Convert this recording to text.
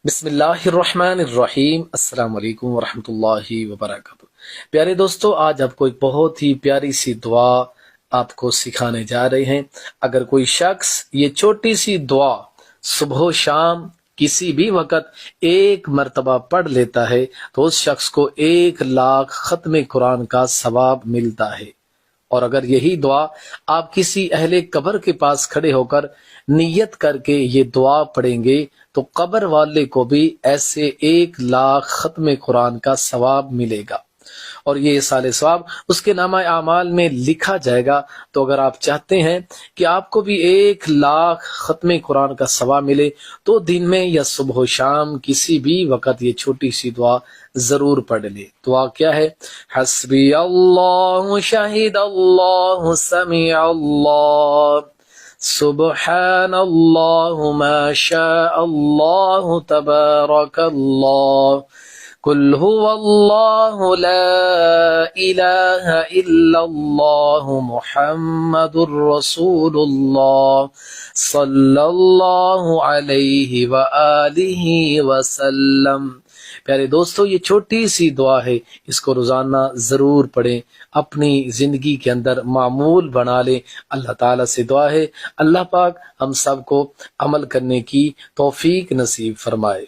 بسم اللہ الرحمن الرحیم۔ السلام علیکم ورحمۃ اللہ وبرکاتہ۔ پیارے دوستو، آج آپ کو ایک بہت ہی پیاری سی دعا آپ کو سکھانے جا رہے ہیں۔ اگر کوئی شخص یہ چھوٹی سی دعا صبح و شام کسی بھی وقت ایک مرتبہ پڑھ لیتا ہے تو اس شخص کو 1,00,000 ختم قرآن کا ثواب ملتا ہے۔ اور اگر یہی دعا آپ کسی اہل قبر کے پاس کھڑے ہو کر نیت کر کے یہ دعا پڑھیں گے تو قبر والے کو بھی ایسے 1,00,000 ختم قرآن کا ثواب ملے گا، اور یہ سال ثواب اس کے نامہ اعمال میں لکھا جائے گا۔ تو اگر آپ چاہتے ہیں کہ آپ کو بھی 1,00,000 ختم قرآن کا ثواب ملے تو دن میں یا صبح و شام کسی بھی وقت یہ چھوٹی سی دعا ضرور پڑھ لے۔ دعا کیا ہے؟ حسبی اللہ شہید اللہ سمیع اللہ سبحان اللہ ما شاء اللہ تبارک اللہ قل هو اللہ لا الہ الا اللہ محمد رسول اللہ صلی اللہ علیہ وآلہ وسلم۔ پیارے دوستو، یہ چھوٹی سی دعا ہے، اس کو روزانہ ضرور پڑھیں، اپنی زندگی کے اندر معمول بنا لیں۔ اللہ تعالیٰ سے دعا ہے اللہ پاک ہم سب کو عمل کرنے کی توفیق نصیب فرمائے۔